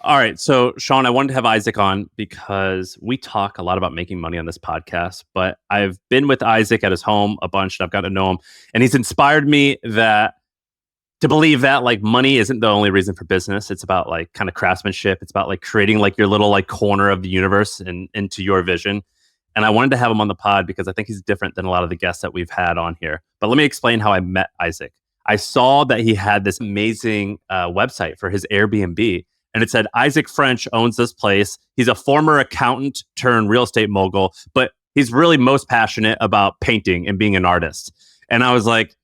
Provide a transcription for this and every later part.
All right. So, Shaan, I wanted to have Isaac on because we talk a lot about making money on this podcast, but I've been with Isaac at his home a bunch and I've gotten to know him. And he's inspired me to believe that like money isn't the only reason for business. It's about like kind of craftsmanship. It's about like creating like your little like corner of the universe and into your vision. And I wanted to have him on the pod because I think he's different than a lot of the guests that we've had on here. But let me explain how I met Isaac. I saw that he had this amazing website for his Airbnb. And it said, Isaac French owns this place. He's a former accountant turned real estate mogul, but he's really most passionate about painting and being an artist. And I was like,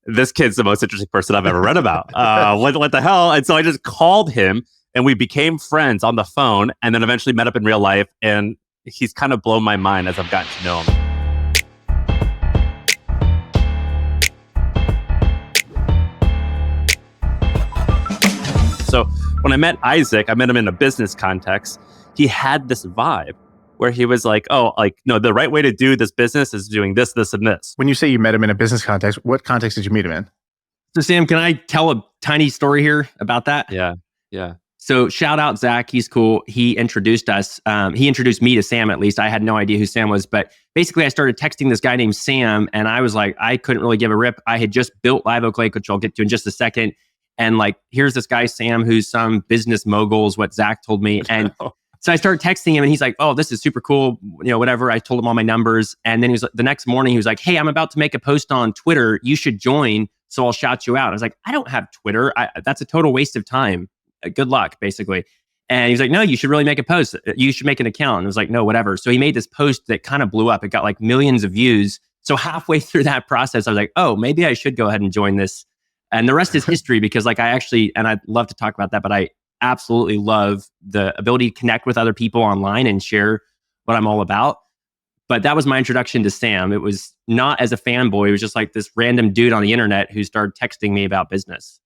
this kid's the most interesting person I've ever read about. What the hell? And so I just called him and we became friends on the phone and then eventually met up in real life. And he's kind of blown my mind as I've gotten to know him. So when I met Isaac, I met him in a business context. He had this vibe where he was like, oh, like, no, the right way to do this business is doing this, this, and this. When you say you met him in a business context, what context did you meet him in? So Sam, can I tell a tiny story here about that? Yeah. So shout out Zach, he's cool. He introduced us. He introduced me to Sam, at least. I had no idea who Sam was, but basically I started texting this guy named Sam and I was like, I couldn't really give a rip. I had just built Live Oak Lake, which I'll get to in just a second. And like, here's this guy, Sam, who's some business mogul is what Zach told me. And so I started texting him and he's like, oh, this is super cool. Whatever. I told him all my numbers. And then he was the next morning, he was like, hey, I'm about to make a post on Twitter. You should join. So I'll shout you out. I was like, I don't have Twitter. That's a total waste of time. Good luck, basically. And he was like, no, you should really make a post. You should make an account. And I was like, no, whatever. So he made this post that kind of blew up. It got like millions of views. So halfway through that process, I was like, oh, maybe I should go ahead and join this. And the rest is history because like and I'd love to talk about that, but I absolutely love the ability to connect with other people online and share what I'm all about. But that was my introduction to Sam. It was not as a fanboy. It was just like this random dude on the internet who started texting me about business.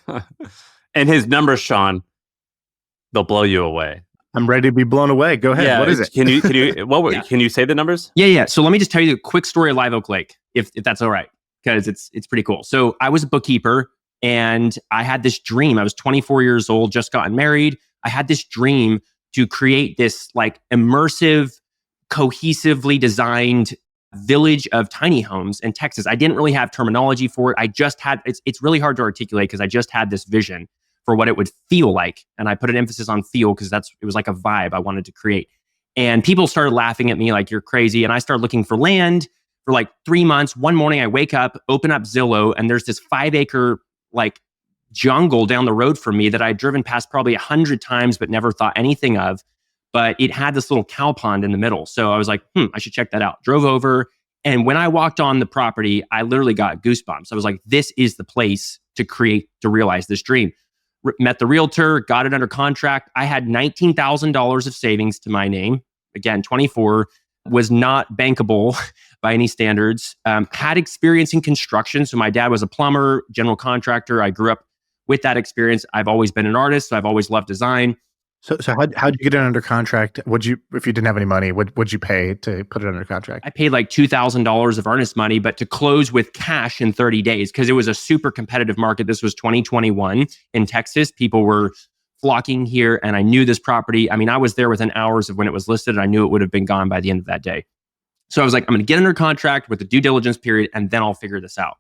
And his numbers, Shaan, they'll blow you away. I'm ready to be blown away. Go ahead. What is it? Can you say the numbers? Yeah. So let me just tell you a quick story of Live Oak Lake, if that's all right. Because it's pretty cool. So I was a bookkeeper and I had this dream. I was 24 years old, just gotten married. I had this dream to create this like immersive, cohesively designed village of tiny homes in Texas. I didn't really have terminology for it. I just had, it's really hard to articulate because I just had this vision for what it would feel like. And I put an emphasis on feel because it was like a vibe I wanted to create. And people started laughing at me like, you're crazy. And I started looking for land for like 3 months. One morning I wake up, open up Zillow, and there's this 5-acre like jungle down the road from me that I'd driven past probably 100 times, but never thought anything of. But it had this little cow pond in the middle. So I was like, I should check that out. Drove over. And when I walked on the property, I literally got goosebumps. I was like, this is the place to realize this dream. Met the realtor, got it under contract. I had $19,000 of savings to my name. Again, 24, was not bankable by any standards. Had experience in construction. So my dad was a plumber, general contractor. I grew up with that experience. I've always been an artist, so I've always loved design. So how'd you get it under contract? If you didn't have any money, what'd you pay to put it under contract? I paid like $2,000 of earnest money, but to close with cash in 30 days, because it was a super competitive market. This was 2021 in Texas. People were flocking here and I knew this property. I mean, I was there within hours of when it was listed and I knew it would have been gone by the end of that day. So I was like, I'm going to get under contract with the due diligence period and then I'll figure this out.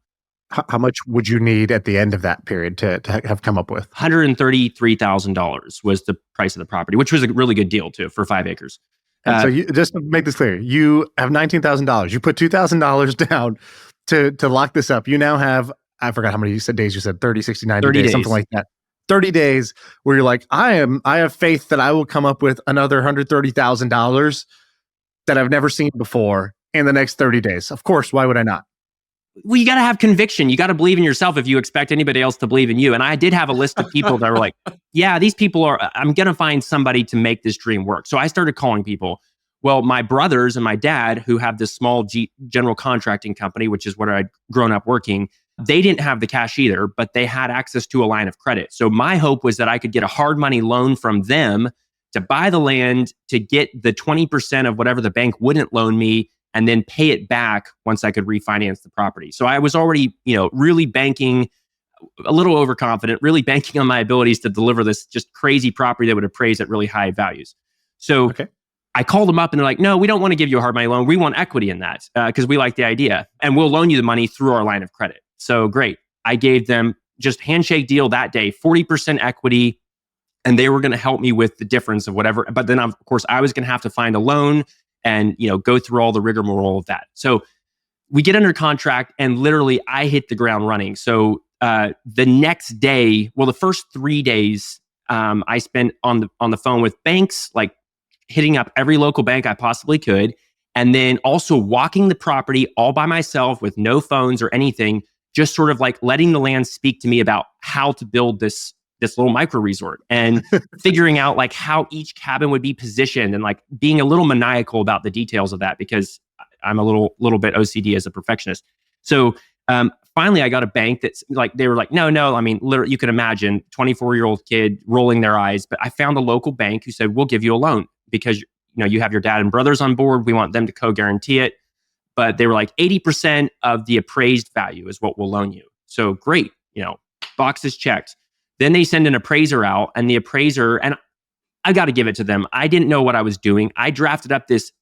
How much would you need at the end of that period to have come up with? $133,000 was the price of the property, which was a really good deal too for 5 acres. So just to make this clear, you have $19,000. You put $2,000 down to lock this up. You now have, I forgot how many days you said, 30, 60, 90 days, something like that. 30 days where you're like, I have faith that I will come up with another $130,000 that I've never seen before in the next 30 days. Of course, why would I not? Well, you got to have conviction. You got to believe in yourself if you expect anybody else to believe in you. And I did have a list of people that were like, yeah, these people I'm going to find somebody to make this dream work. So I started calling people. Well, my brothers and my dad, who have this small general contracting company, which is where I'd grown up working, they didn't have the cash either, but they had access to a line of credit. So my hope was that I could get a hard money loan from them to buy the land, to get the 20% of whatever the bank wouldn't loan me, and then pay it back once I could refinance the property. So I was already, really banking a little overconfident, really banking on my abilities to deliver this just crazy property that would appraise at really high values. So I called them up and they're like, no, we don't want to give you a hard money loan. We want equity in that because we like the idea and we'll loan you the money through our line of credit. So great. I gave them just handshake deal that day, 40% equity, and they were going to help me with the difference of whatever. But then of course I was going to have to find a loan and, go through all the rigmarole of that. So we get under contract and literally I hit the ground running. So the next day, the first 3 days I spent on the phone with banks, like hitting up every local bank I possibly could. And then also walking the property all by myself with no phones or anything, just sort of like letting the land speak to me about how to build this little micro resort and figuring out like how each cabin would be positioned and like being a little maniacal about the details of that because I'm a little bit OCD as a perfectionist. So finally I got a bank that's like, they were like, no, I mean, literally you can imagine 24-year-old kid rolling their eyes, but I found a local bank who said, we'll give you a loan because you have your dad and brothers on board. We want them to co-guarantee it. But they were like 80% of the appraised value is what we'll loan you. So great, boxes checked. Then they send an appraiser out and the appraiser, and I got to give it to them. I didn't know what I was doing. I drafted up this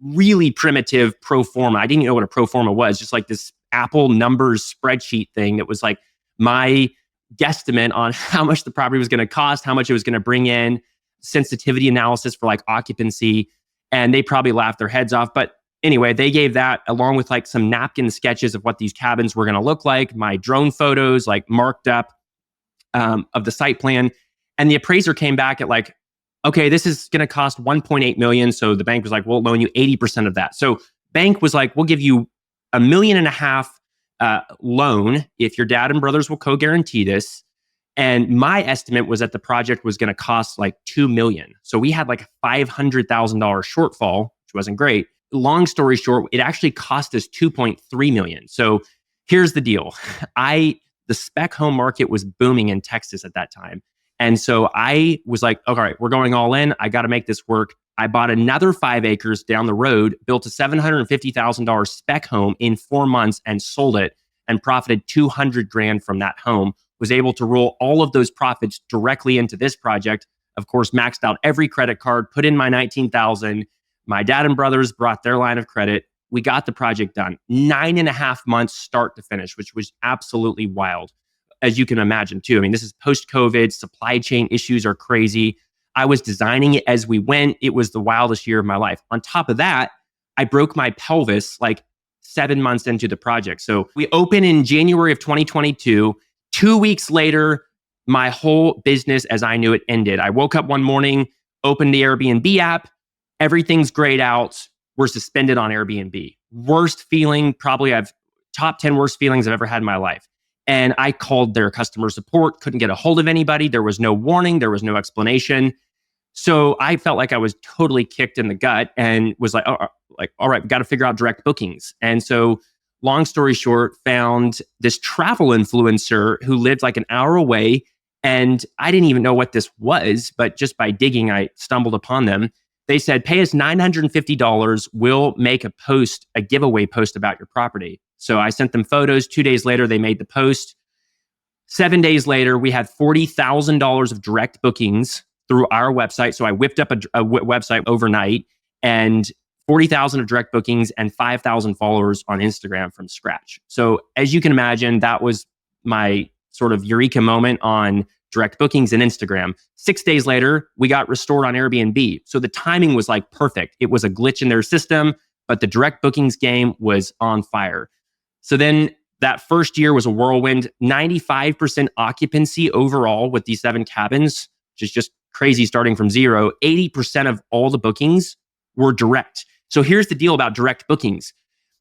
really primitive pro forma. I didn't even know what a pro forma was, just like this Apple numbers spreadsheet thing that was like my guesstimate on how much the property was going to cost, how much it was going to bring in, sensitivity analysis for like occupancy. And they probably laughed their heads off. But anyway, they gave that along with like some napkin sketches of what these cabins were going to look like, my drone photos, like marked up of the site plan. And the appraiser came back at like, okay, this is going to cost 1.8 million. So the bank was like, we'll loan you 80% of that. So bank was like, we'll give you $1.5 million loan if your dad and brothers will co-guarantee this. And my estimate was that the project was going to cost like $2 million. So we had like a $500,000 shortfall, which wasn't great. Long story short, it actually cost us $2.3 million. So here's the deal. The spec home market was booming in Texas at that time. And so I was like, all right, we're going all in. I got to make this work. I bought another 5 acres down the road, built a $750,000 spec home in 4 months and sold it and profited $200,000 from that home. Was able to roll all of those profits directly into this project. Of course, maxed out every credit card, put in my $19,000. My dad and brothers brought their line of credit. We got the project done. 9.5 months start to finish, which was absolutely wild, as you can imagine too. I mean, this is post-COVID, supply chain issues are crazy. I was designing it as we went. It was the wildest year of my life. On top of that, I broke my pelvis like 7 months into the project. So we open in January of 2022. 2 weeks later, my whole business as I knew it ended. I woke up one morning, opened the Airbnb app. Everything's grayed out. We're suspended on Airbnb. Worst feeling, probably top 10 worst feelings I've ever had in my life. And I called their customer support, couldn't get a hold of anybody. There was no warning. There was no explanation. So I felt like I was totally kicked in the gut and was like, all right, we got to figure out direct bookings. And so long story short, found this travel influencer who lived like an hour away. And I didn't even know what this was, but just by digging, I stumbled upon them. They said, pay us $950. We'll make a giveaway post about your property. So I sent them photos. 2 days later, they made the post. 7 days later, we had $40,000 of direct bookings through our website. So I whipped up a website overnight and 40,000 of direct bookings and 5,000 followers on Instagram from scratch. So as you can imagine, that was my sort of eureka moment on direct bookings and Instagram. 6 days later, we got restored on Airbnb. So the timing was like perfect. It was a glitch in their system, but the direct bookings game was on fire. So then that first year was a whirlwind, 95% occupancy overall with these 7 cabins, which is just crazy starting from zero. 80% of all the bookings were direct. So here's the deal about direct bookings.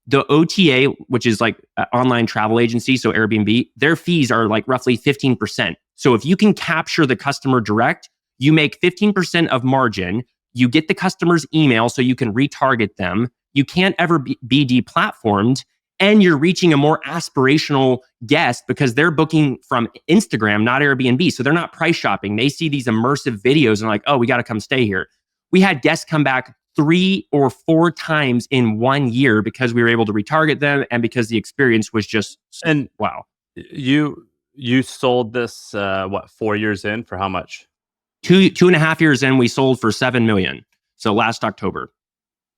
The OTA, which is like an online travel agency, so Airbnb, their fees are like roughly 15%. So if you can capture the customer direct, you make 15% of margin. You get the customer's email so you can retarget them. You can't ever be deplatformed. And you're reaching a more aspirational guest because they're booking from Instagram, not Airbnb. So they're not price shopping. They see these immersive videos and like, oh, we got to come stay here. We had guests come back 3 or 4 times in 1 year because we were able to retarget them and because the experience was just wow. You You sold this, 4 years in for how much? 2.5 years in, we sold for $7 million. So last October.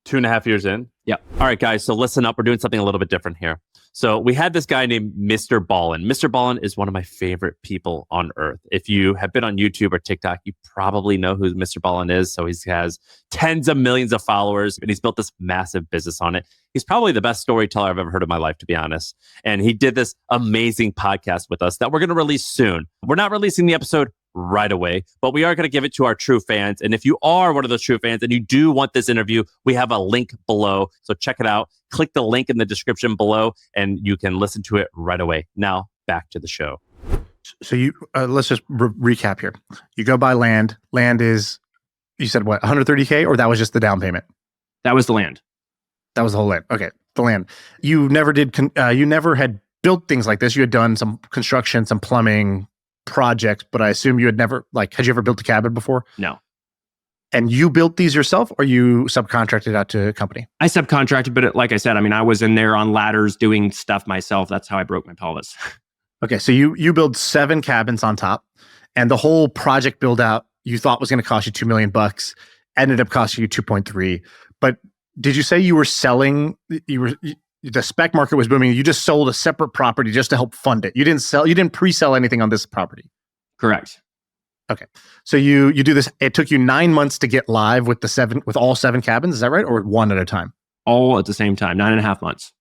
2.5 years in? Yep. All right, guys. So listen up. We're doing something a little bit different here. So we had this guy named Mr. Ballin. Mr. Ballin is one of my favorite people on earth. If you have been on YouTube or TikTok, you probably know who Mr. Ballin is. So he has tens of millions of followers, and he's built this massive business on it. He's probably the best storyteller I've ever heard in my life, to be honest. And he did this amazing podcast with us that we're going to release soon. We're not releasing the episode right away, but we are going to give it to our true fans. And if you are one of those true fans and you do want this interview, we have a link below. So check it out. Click the link in the description below and you can listen to it right away. Now back to the show. So you let's just recap here. You go buy land. Land is, you said what, 130K, or that was just the down payment? That was the land. That was the whole land. Okay, the land. You never did. You never had built things like this. You had done some construction, some plumbing projects, but I assume you had never, had you ever built a cabin before? No. And you built these yourself, or you subcontracted out to a company? I subcontracted, but like I said, I was in there on ladders doing stuff myself. That's how I broke my pelvis. Okay, so you build 7 cabins on top, and the whole project build out you thought was going to cost you $2 million, ended up costing you 2.3. But did you say you were selling? The spec market was booming. You just sold a separate property just to help fund it. You didn't pre-sell anything on this property. Correct. Okay. So you do this. It took you 9 months to get live with all 7 cabins. Is that right? Or one at a time? All at the same time. 9.5 months.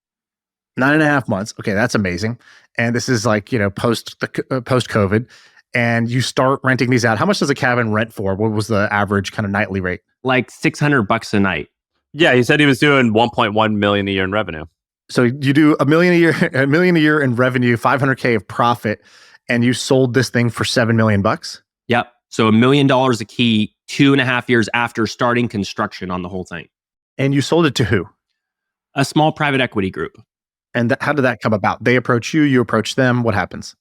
9.5 months. Okay. That's amazing. And this is post COVID, and you start renting these out. How much does a cabin rent for? What was the average kind of nightly rate? Like $600 a night. Yeah. He said he was doing 1.1 million a year in revenue. So you do $1 million a year in revenue, 500K of profit, and you sold this thing for $7 million. Yep. So $1 million a key, 2.5 years after starting construction on the whole thing. And you sold it to who? A small private equity group. And how did that come about? They approach you, you approach them. What happens?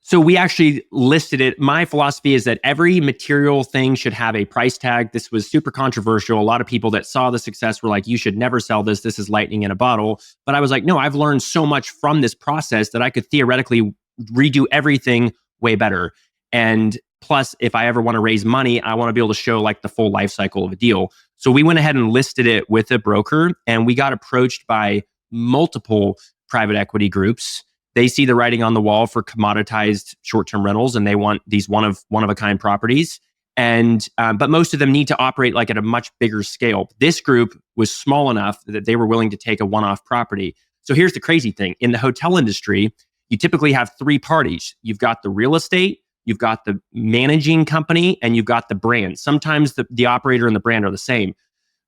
So we actually listed it. My philosophy is that every material thing should have a price tag. This was super controversial. A lot of people that saw the success were like, you should never sell this. This is lightning in a bottle. But I was like, no, I've learned so much from this process that I could theoretically redo everything way better. And plus, if I ever want to raise money, I want to be able to show the full life cycle of a deal. So we went ahead and listed it with a broker, and we got approached by multiple private equity groups. They see the writing on the wall for commoditized short-term rentals, and they want these one of a kind properties. And but most of them need to operate at a much bigger scale. This group was small enough that they were willing to take a one-off property. So here's the crazy thing: in the hotel industry, you typically have 3 parties. You've got the real estate, you've got the managing company, and you've got the brand. Sometimes the operator and the brand are the same.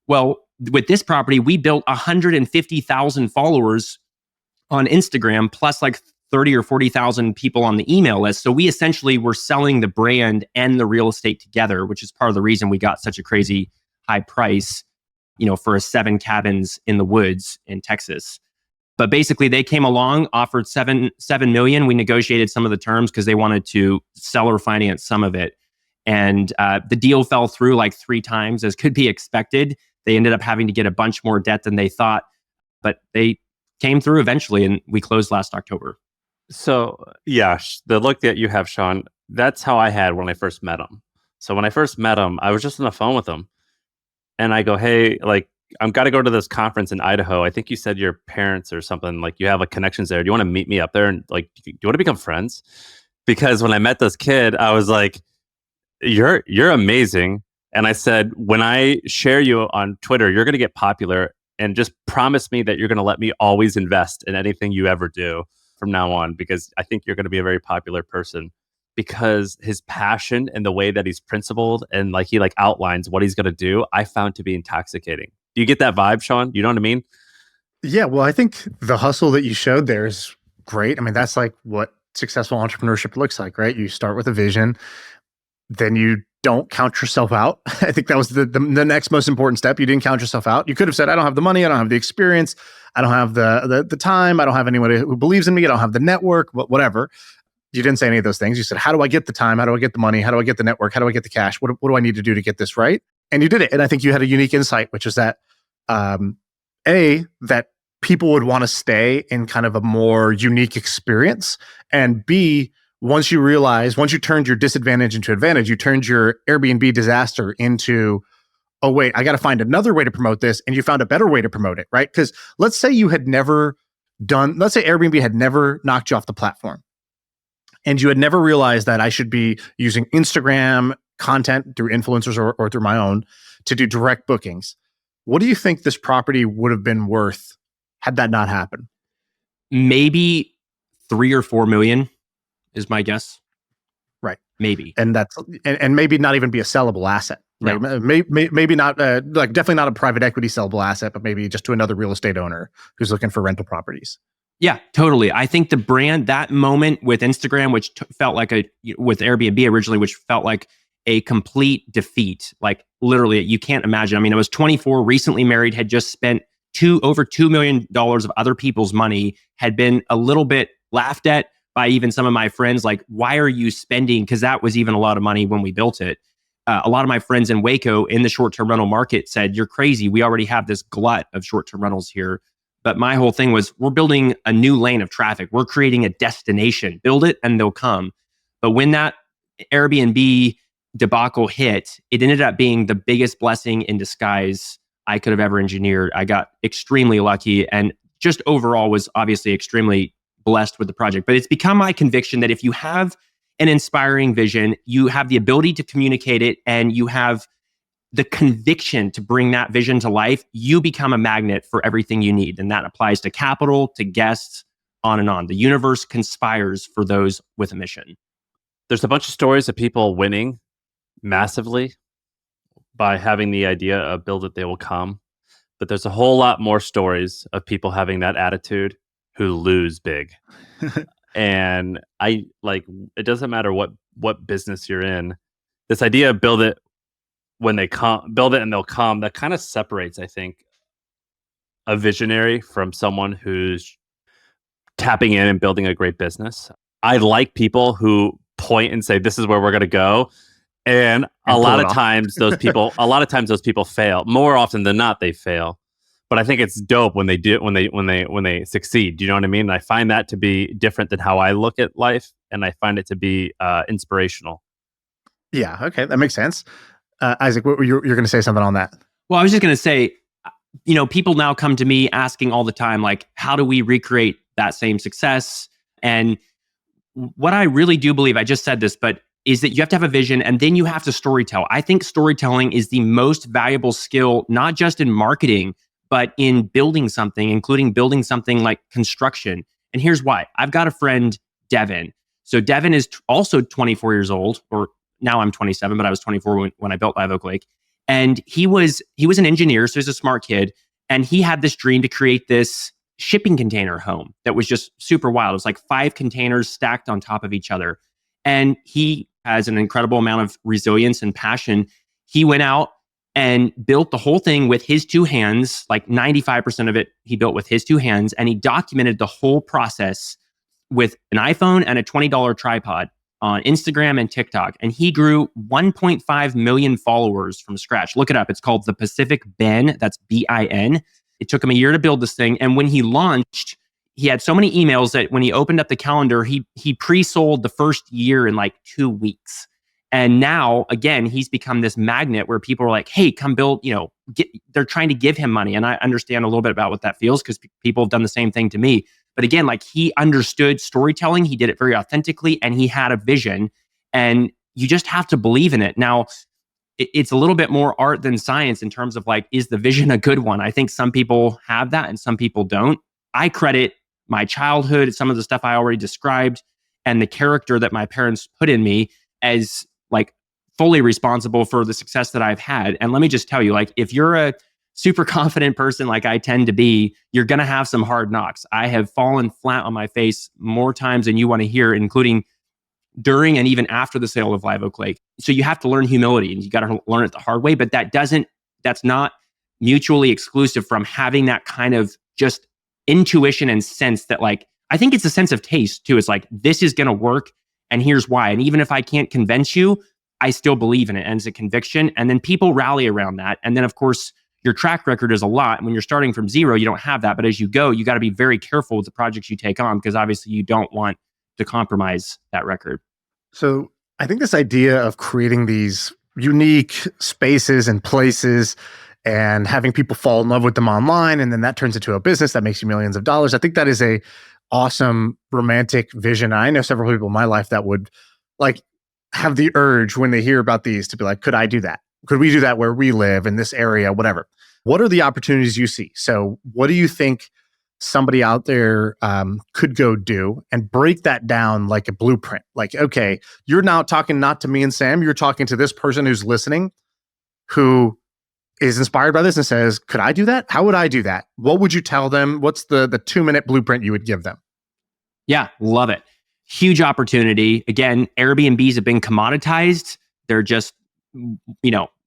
Well, with this property, we built 150,000 followers on Instagram, plus 30 or 40,000 people on the email list. So we essentially were selling the brand and the real estate together, which is part of the reason we got such a crazy high price, for a 7 cabins in the woods in Texas. But basically they came along, offered $7 million. We negotiated some of the terms because they wanted to seller finance some of it. And the deal fell through 3 times, as could be expected. They ended up having to get a bunch more debt than they thought, but they came through eventually, and we closed last October. So yeah, the look that you have, Shaan, that's how I had when I first met him. So when I first met him, I was just on the phone with him, and I go, hey, I'm got to go to this conference in Idaho. I think you said your parents or something, you have connections there. Do you want to meet me up there? And do you want to become friends? Because when I met this kid, I was like, you're amazing. And I said, when I share you on Twitter, you're going to get popular, and just promise me that you're going to let me always invest in anything you ever do from now on, because I think you're going to be a very popular person, because his passion and the way that he's principled and he outlines what he's going to do, I found to be intoxicating. Do you get that vibe, Shaan? You know what I mean? Yeah. Well, I think the hustle that you showed there is great. That's what successful entrepreneurship looks like, right? You start with a vision, then you don't count yourself out. I think that was the next most important step. You didn't count yourself out. You could have said, I don't have the money, I don't have the experience, I don't have the time, I don't have anyone who believes in me, I don't have the network, whatever. You didn't say any of those things. You said, how do I get the time? How do I get the money? How do I get the network? How do I get the cash? What do I need to do to get this right? And you did it. And I think you had a unique insight, which is that, that people would want to stay in kind of a more unique experience, and B, once you turned your disadvantage into advantage, you turned your Airbnb disaster into, oh, wait, I got to find another way to promote this. And you found a better way to promote it, right? Because let's say Airbnb had never knocked you off the platform and you had never realized that I should be using Instagram content through influencers or through my own to do direct bookings. What do you think this property would have been worth had that not happened? Maybe 3 or 4 million is my guess. Right. Maybe. And that's and maybe not even be a sellable asset. Right. No. Maybe not like definitely not a private equity sellable asset, but maybe just to another real estate owner who's looking for rental properties. Yeah, totally. I think the brand, that moment with Instagram, which felt like with Airbnb originally, which felt like a complete defeat. Like literally, you can't imagine. I mean, I was 24, recently married, had just spent over $2 million of other people's money, had been a little bit laughed at by even some of my friends. Like, why are you spending? Because that was even a lot of money when we built it. A lot of my friends in Waco in the short-term rental market said, you're crazy. We already have this glut of short-term rentals here. But my whole thing was, we're building a new lane of traffic. We're creating a destination. Build it and they'll come. But when that Airbnb debacle hit, it ended up being the biggest blessing in disguise I could have ever engineered. I got extremely lucky and just overall was obviously extremely blessed with the project. But it's become my conviction that if you have an inspiring vision, you have the ability to communicate it, and you have the conviction to bring that vision to life, you become a magnet for everything you need. And that applies to capital, to guests, on and on. The universe conspires for those with a mission. There's a bunch of stories of people winning massively by having the idea of build it, they will come. But there's a whole lot more stories of people having that attitude who lose big. And it doesn't matter what business you're in. This idea of build it when they come, build it and they'll come, that kind of separates, I think, a visionary from someone who's tapping in and building a great business. I like people who point and say, this is where we're going to go. And a lot of times those people fail. More often than not, they fail. But I think it's dope when they do, when they succeed. Do you know what I mean? And I find that to be different than how I look at life, and I find it to be inspirational. Yeah. Okay, that makes sense. Isaac, you're going to say something on that? Well, I was just going to say, people now come to me asking all the time, like, how do we recreate that same success? And what I really do believe, I just said this, but is that you have to have a vision and then you have to storytell. I think storytelling is the most valuable skill, not just in marketing, but in building something, including building something like construction. And here's why. I've got a friend, Devin. So Devin is also 24 years old, or now I'm 27, but I was 24 when I built Live Oak Lake. And he was an engineer, so he's a smart kid. And he had this dream to create this shipping container home that was just super wild. It was like 5 containers stacked on top of each other. And he has an incredible amount of resilience and passion. He went out and built the whole thing with his 2 hands, like 95% of it he built with his 2 hands. And he documented the whole process with an iPhone and a $20 tripod on Instagram and TikTok. And he grew 1.5 million followers from scratch. Look it up. It's called The Pacific Bin. That's BIN. It took him a year to build this thing. And when he launched, he had so many emails that when he opened up the calendar, he pre-sold the first year in like 2 weeks. And now, again, he's become this magnet where people are like, hey, come build, they're trying to give him money. And I understand a little bit about what that feels because people have done the same thing to me. But again, like, he understood storytelling. He did it very authentically and he had a vision, and you just have to believe in it. Now, it's a little bit more art than science in terms of like, is the vision a good one? I think some people have that and some people don't. I credit my childhood, some of the stuff I already described, and the character that my parents put in me as like fully responsible for the success that I've had. And let me just tell you, like, if you're a super confident person like I tend to be, you're going to have some hard knocks. I have fallen flat on my face more times than you want to hear, including during and even after the sale of Live Oak Lake. So you have to learn humility, and you got to learn it the hard way, but that's not mutually exclusive from having that kind of just intuition and sense that, like, I think it's a sense of taste too. It's like, this is going to work and here's why. And even if I can't convince you, I still believe in it, and it's a conviction. And then people rally around that. And then of course, your track record is a lot. When you're starting from zero, you don't have that. But as you go, you got to be very careful with the projects you take on, because obviously you don't want to compromise that record. So I think this idea of creating these unique spaces and places and having people fall in love with them online, and then that turns into a business that makes you millions of dollars. I think that is a awesome romantic vision. I know several people in my life that would like have the urge when they hear about these to be like, could I do that? Could we do that where we live in this area, whatever? What are the opportunities you see? So what do you think somebody out there could go do, and break that down like a blueprint? Like, okay, you're now talking not to me and Sam, you're talking to this person who's listening, who is inspired by this and says, could I do that? How would I do that? What would you tell them? What's the 2-minute blueprint you would give them? Yeah, love it. Huge opportunity. Again, Airbnbs have been commoditized. They're just,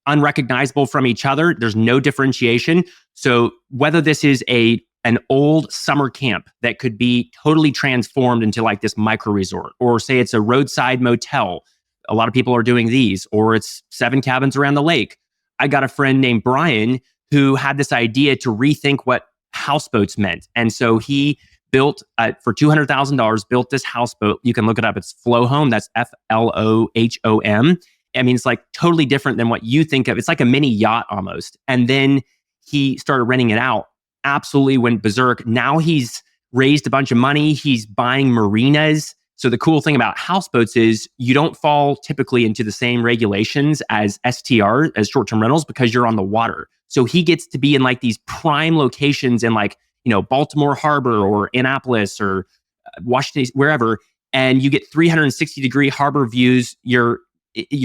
unrecognizable from each other. There's no differentiation. So whether this is an old summer camp that could be totally transformed into like this micro resort, or say it's a roadside motel. A lot of people are doing these, or it's 7 cabins around the lake. I got a friend named Brian who had this idea to rethink what houseboats meant. And so he built, for $200,000, built this houseboat. You can look it up. It's Flow Home. That's FLOHOM. I mean, it's like totally different than what you think of. It's like a mini yacht almost. And then he started renting it out. Absolutely went berserk. Now he's raised a bunch of money. He's buying marinas. So the cool thing about houseboats is you don't fall typically into the same regulations as STR, as short-term rentals, because you're on the water. So he gets to be in like these prime locations in like, Baltimore Harbor or Annapolis or Washington, wherever. And you get 360-degree harbor views. You're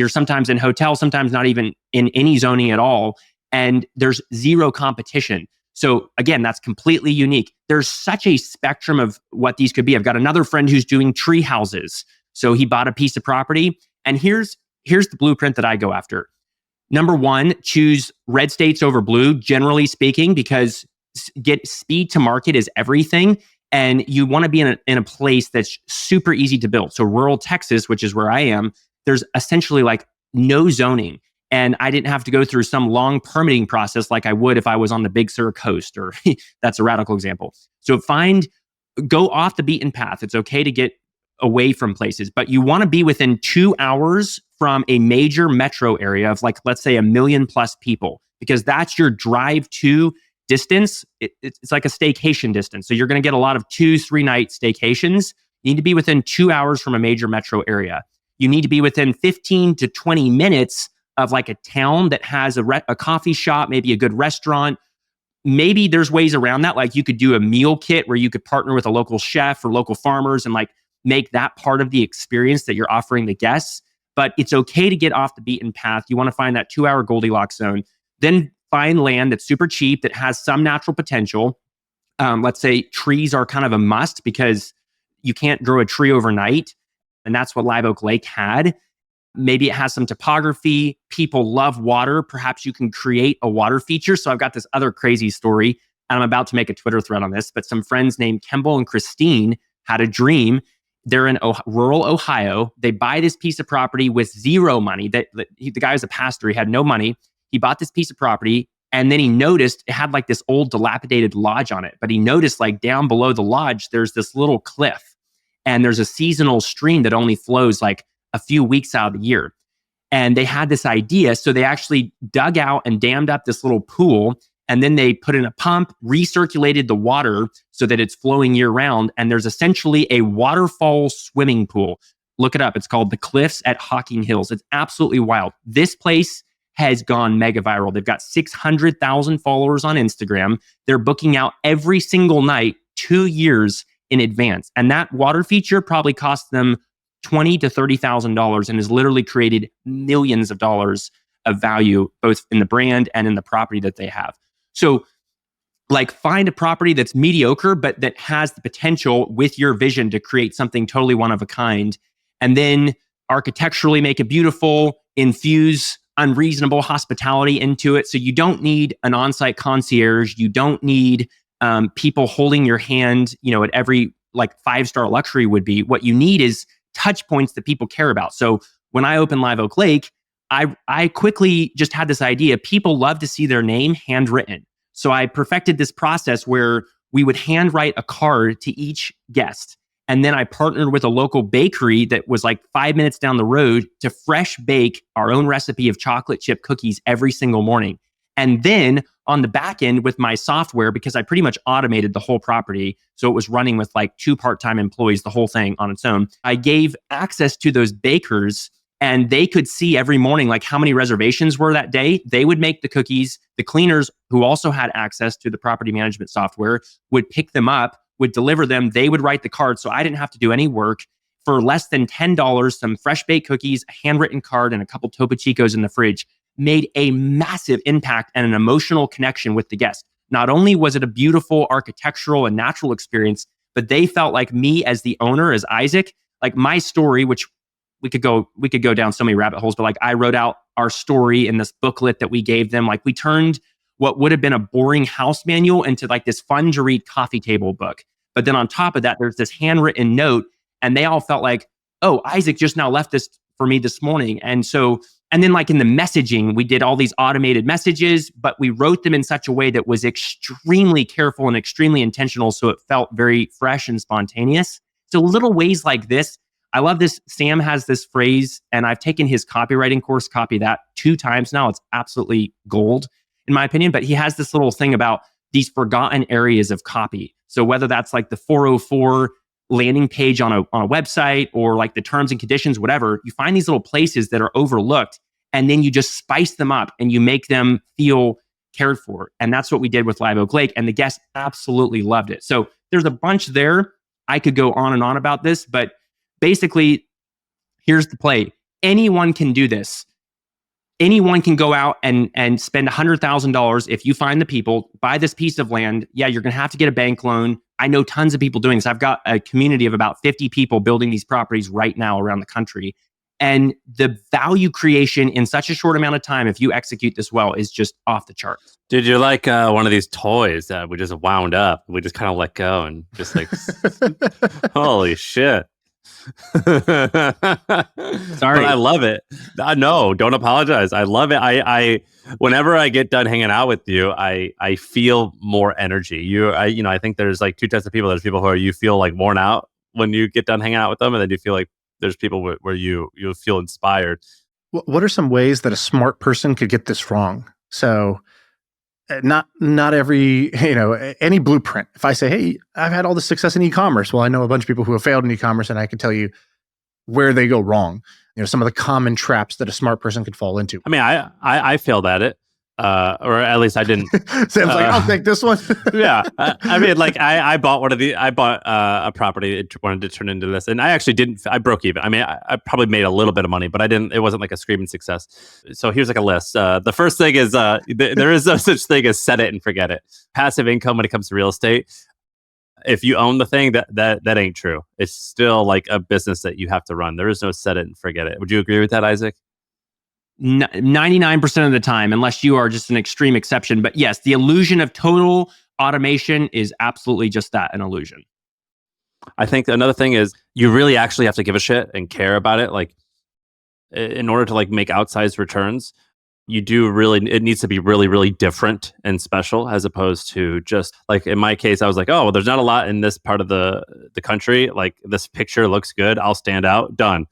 sometimes in hotels, sometimes not even in any zoning at all. And there's zero competition. So again, that's completely unique. There's such a spectrum of what these could be. I've got another friend who's doing tree houses. So he bought a piece of property. And here's the blueprint that I go after. Number one, choose red states over blue, generally speaking, because get speed to market is everything. And you want to be in a place that's super easy to build. So rural Texas, which is where I am, there's essentially like no zoning. And I didn't have to go through some long permitting process like I would if I was on the Big Sur coast, or that's a radical example. So go off the beaten path. It's okay to get away from places, but you want to be within 2 hours from a major metro area of like, let's say 1 million+ people, because that's your drive to distance. It's like a staycation distance. So you're going to get a lot of 2-3 night staycations. You need to be within 2 hours from a major metro area. You need to be within 15 to 20 minutes of like a town that has a coffee shop, maybe a good restaurant. Maybe there's ways around that. Like you could do a meal kit where you could partner with a local chef or local farmers and like make that part of the experience that you're offering the guests. But it's okay to get off the beaten path. You want to find that 2 hour Goldilocks zone. Then find land that's super cheap, that has some natural potential. Let's say trees are kind of a must because you can't grow a tree overnight. And that's what Live Oak Lake had. Maybe it has some topography. People love water. Perhaps you can create a water feature. So I've got this other crazy story, and I'm about to make a Twitter thread on this, but some friends named Kemble and Christine had a dream. They're in rural Ohio. They buy this piece of property with zero money. The guy was a pastor. He had no money. He bought this piece of property, and then he noticed it had like this old dilapidated lodge on it. But he noticed like down below the lodge, there's this little cliff, and there's a seasonal stream that only flows like a few weeks out of the year. And they had this idea. So they actually dug out and dammed up this little pool. And then they put in a pump, recirculated the water so that it's flowing year round. And there's essentially a waterfall swimming pool. Look it up. It's called The Cliffs at Hocking Hills. It's absolutely wild. This place has gone mega viral. They've got 600,000 followers on Instagram. They're booking out every single night, 2 years in advance. And that water feature probably cost them $20,000 to $30,000 and has literally created millions of dollars of value, both in the brand and in the property that they have. So like find a property that's mediocre, but that has the potential with your vision to create something totally one of a kind. And then architecturally make it beautiful, infuse unreasonable hospitality into it. So you don't need an on-site concierge. You don't need people holding your hand, at every like 5-star luxury would be. What you need is touch points that people care about. So when I opened Live Oak Lake, I quickly just had this idea. People love to see their name handwritten. So I perfected this process where we would handwrite a card to each guest. And then I partnered with a local bakery that was like 5 minutes down the road to fresh bake our own recipe of chocolate chip cookies every single morning. And then on the back end with my software, because I pretty much automated the whole property, so it was running with like 2 part-time employees, the whole thing on its own, I gave access to those bakers and they could see every morning like how many reservations were that day. They would make the cookies. The cleaners, who also had access to the property management software, would pick them up, would deliver them. They would write the card, so I didn't have to do any work. For less than $10, some fresh baked cookies, a handwritten card, and a couple Topo Chicos in the fridge made a massive impact and an emotional connection with the guest. Not only was it a beautiful architectural and natural experience, but they felt like me as the owner, as Isaac, like my story, which we could go down so many rabbit holes, but like I wrote out our story in this booklet that we gave them. Like we turned what would have been a boring house manual into like this fun to read coffee table book. But then on top of that, there's this handwritten note, and they all felt like, oh, Isaac just now left this for me this morning. And then like in the messaging, we did all these automated messages, but we wrote them in such a way that was extremely careful and extremely intentional. So it felt very fresh and spontaneous. So little ways like this, I love this. Sam has this phrase, and I've taken his copywriting course, copy that 2 times now. It's absolutely gold in my opinion, but he has this little thing about these forgotten areas of copy. So whether that's like the 404 landing page on a website or like the terms and conditions, whatever, you find these little places that are overlooked and then you just spice them up and you make them feel cared for. And that's what we did with Live Oak Lake, and the guests absolutely loved it. So there's a bunch there. I could go on and on about this, but basically, here's the play. Anyone can do this. Anyone can go out and spend $100,000 if you find the people, buy this piece of land. Yeah, you're going to have to get a bank loan. I know tons of people doing this. I've got a community of about 50 people building these properties right now around the country. And the value creation in such a short amount of time, if you execute this well, is just off the charts. Dude, you're like one of these toys that we just wound up. We just kind of let go and just like, holy shit. Sorry. But I love it. No, don't apologize. I love it. I whenever I get done hanging out with you, I feel more energy. I think there's like 2 types of people. There's people who you feel like worn out when you get done hanging out with them, and then you feel like there's people where you feel inspired. What are some ways that a smart person could get this wrong? So not every, any blueprint. If I say, hey, I've had all this success in e-commerce. Well, I know a bunch of people who have failed in e-commerce, and I can tell you where they go wrong. Some of the common traps that a smart person could fall into. I mean, I failed at it. Or at least I didn't. Sam's like, I'll take this one. Yeah, I mean, like I bought a property. It wanted to turn into this, and I actually didn't. I broke even. I mean, I probably made a little bit of money, but I didn't. It wasn't like a screaming success. So here's like a list. The first thing is there is no such thing as set it and forget it. Passive income when it comes to real estate. If you own the thing, that ain't true. It's still like a business that you have to run. There is no set it and forget it. Would you agree with that, Isaac? 99% of the time, unless you are just an extreme exception. But yes, the illusion of total automation is absolutely just that, an illusion. I think another thing is you really actually have to give a shit and care about it. Like in order to like make outsized returns, it needs to be really, really different and special, as opposed to just like in my case, I was like, oh, well, there's not a lot in this part of the country. Like this picture looks good. I'll stand out. Done.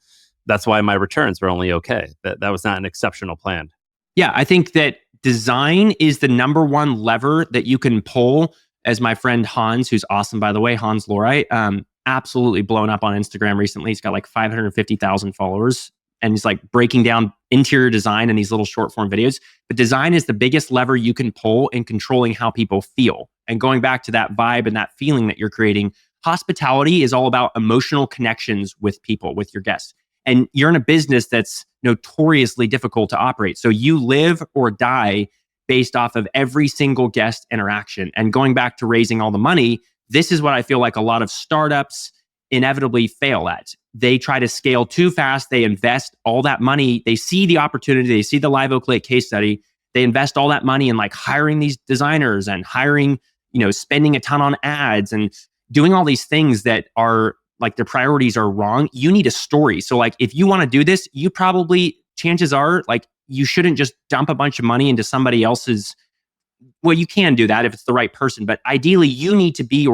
That's why my returns were only okay. That was not an exceptional plan. Yeah, I think that design is the number one lever that you can pull. As my friend Hans, who's awesome, by the way, Hans Lorite, absolutely blown up on Instagram recently. He's got like 550,000 followers, and he's like breaking down interior design in these little short form videos. But design is the biggest lever you can pull in controlling how people feel. And going back to that vibe and that feeling that you're creating, hospitality is all about emotional connections with people, with your guests. And you're in a business that's notoriously difficult to operate. So you live or die based off of every single guest interaction. And going back to raising all the money, this is what I feel like a lot of startups inevitably fail at. They try to scale too fast. They invest all that money. They see the opportunity. They see the Live Oak Lake case study. They invest all that money in like hiring these designers and hiring, spending a ton on ads and doing all these things that are like their priorities are wrong. You need a story. So like if you want to do this, you probably, chances are like you shouldn't just dump a bunch of money into somebody else's. Well, you can do that if it's the right person, but ideally you need to be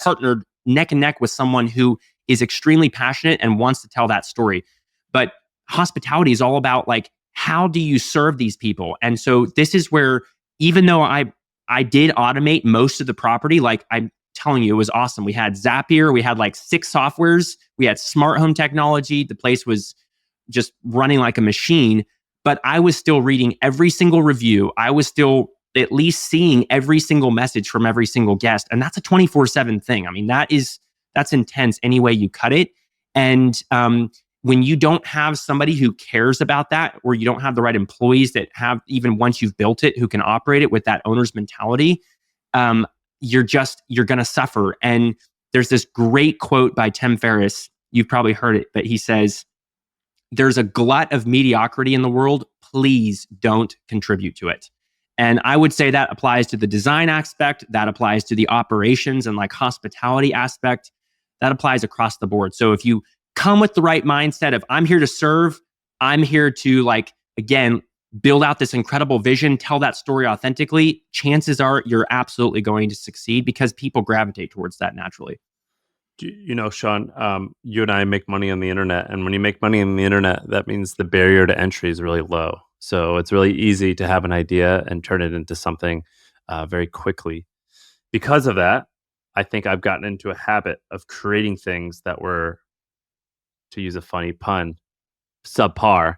partnered neck and neck with someone who is extremely passionate and wants to tell that story. But hospitality is all about like, how do you serve these people? And so this is where, even though I did automate most of the property, like I'm telling you, it was awesome. We had Zapier, we had like 6 softwares, we had smart home technology. The place was just running like a machine, but I was still reading every single review. I was still at least seeing every single message from every single guest. And that's a 24/7 thing. I mean, that's intense any way you cut it. And when you don't have somebody who cares about that, or you don't have the right employees that have, even once you've built it, who can operate it with that owner's mentality, you're going to suffer. And there's this great quote by Tim Ferriss. You've probably heard it, but he says, there's a glut of mediocrity in the world. Please don't contribute to it. And I would say that applies to the design aspect, that applies to the operations and like hospitality aspect, that applies across the board. So if you come with the right mindset of, I'm here to serve, I'm here to like, again, build out this incredible vision, tell that story authentically, chances are you're absolutely going to succeed because people gravitate towards that naturally. You know, Shaan, you and I make money on the internet. And when you make money on the internet, that means the barrier to entry is really low. So it's really easy to have an idea and turn it into something very quickly. Because of that, I think I've gotten into a habit of creating things that were, to use a funny pun, subpar.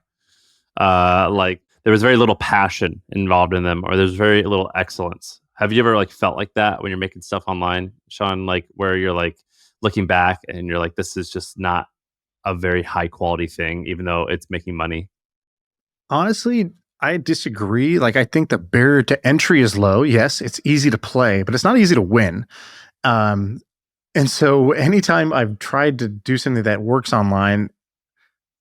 Like there was very little passion involved in them, or there's very little excellence. Have you ever like felt like that when you're making stuff online, Shaan? Like where you're like looking back and you're like, this is just not a very high quality thing, even though it's making money. Honestly, I disagree. Like, I think the barrier to entry is low. Yes, it's easy to play, but it's not easy to win. And so anytime I've tried to do something that works online,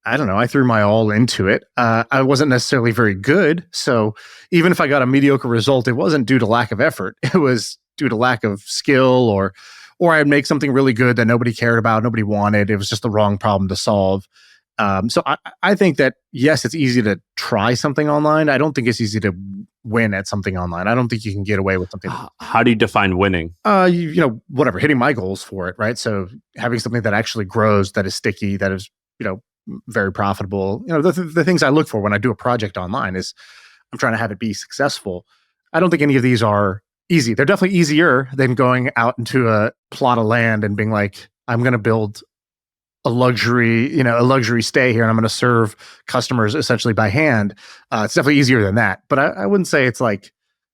I don't know, I threw my all into it. I wasn't necessarily very good. So even if I got a mediocre result, it wasn't due to lack of effort. It was due to lack of skill, or I'd make something really good that nobody cared about, nobody wanted. It was just the wrong problem to solve. So I think that, yes, it's easy to try something online. I don't think it's easy to win at something online. I don't think you can get away with something. How do you define winning? You know, whatever, hitting my goals for it, right? So having something that actually grows, that is sticky, that is, you know, very profitable. You know, the things I look for when I do a project online is I'm trying to have it be successful. I don't think any of these are easy. They're definitely easier than going out into a plot of land and being like, I'm going to build a luxury stay here, and I'm going to serve customers essentially by hand. It's definitely easier than that. But I wouldn't say it's like,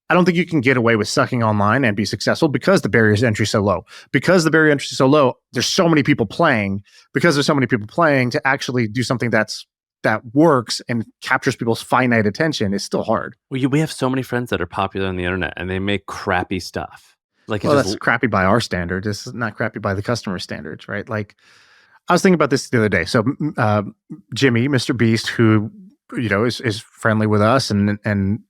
I don't think you can get away with sucking online and be successful because the barrier to entry is so low. Because the barrier to entry is so low, there's so many people playing. Because there's so many people playing, to actually do something that works and captures people's finite attention is still hard. Well, we have so many friends that are popular on the internet, and they make crappy stuff. Like, well, that's crappy by our standards. This is not crappy by the customer standards, right? Like, I was thinking about this the other day. So Jimmy, Mr. Beast, who, you know, is friendly with us and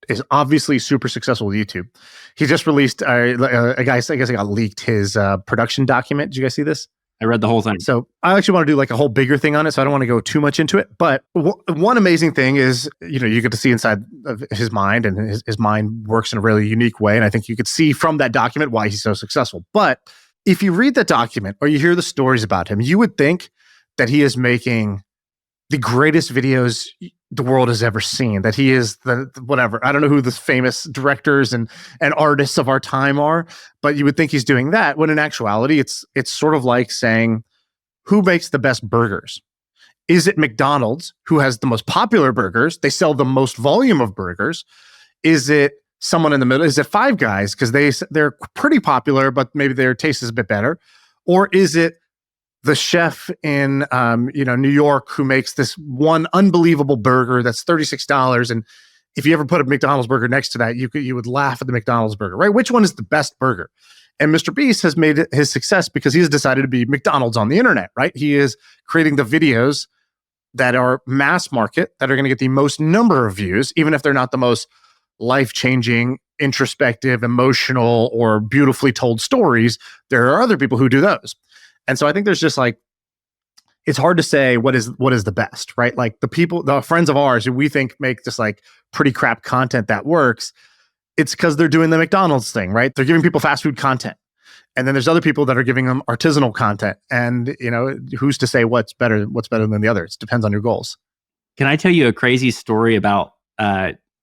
is obviously super successful with YouTube. He just released a guy, I guess it got leaked, his production document. Did you guys see this? I read the whole thing. So I actually want to do like a whole bigger thing on it. So I don't want to go too much into it. But one amazing thing is, you know, you get to see inside of his mind, and his mind works in a really unique way. And I think you could see from that document why he's so successful. But if you read that document or you hear the stories about him, you would think that he is making the greatest videos the world has ever seen, that he is the whatever. I don't know who the famous directors and artists of our time are, but you would think he's doing that, when in actuality, it's sort of like saying, who makes the best burgers? Is it McDonald's, who has the most popular burgers? They sell the most volume of burgers. Is it someone in the middle? Is it Five Guys, because they're pretty popular, but maybe their taste is a bit better? Or is it the chef in New York who makes this one unbelievable burger that's $36, and if you ever put a McDonald's burger next to that, you would laugh at the McDonald's burger, right? Which one is the best burger? And Mr. Beast has made it his success because he has decided to be McDonald's on the internet, right? He is creating the videos that are mass market, that are going to get the most number of views, even if they're not the most life-changing, introspective, emotional, or beautifully told stories. There are other people who do those. And so I think there's just like, it's hard to say what is the best, right? Like the friends of ours who we think make just like pretty crap content that works, it's because they're doing the McDonald's thing, right? They're giving people fast food content. And then there's other people that are giving them artisanal content. And, who's to say what's better than the other? It depends on your goals. Can I tell you a crazy story about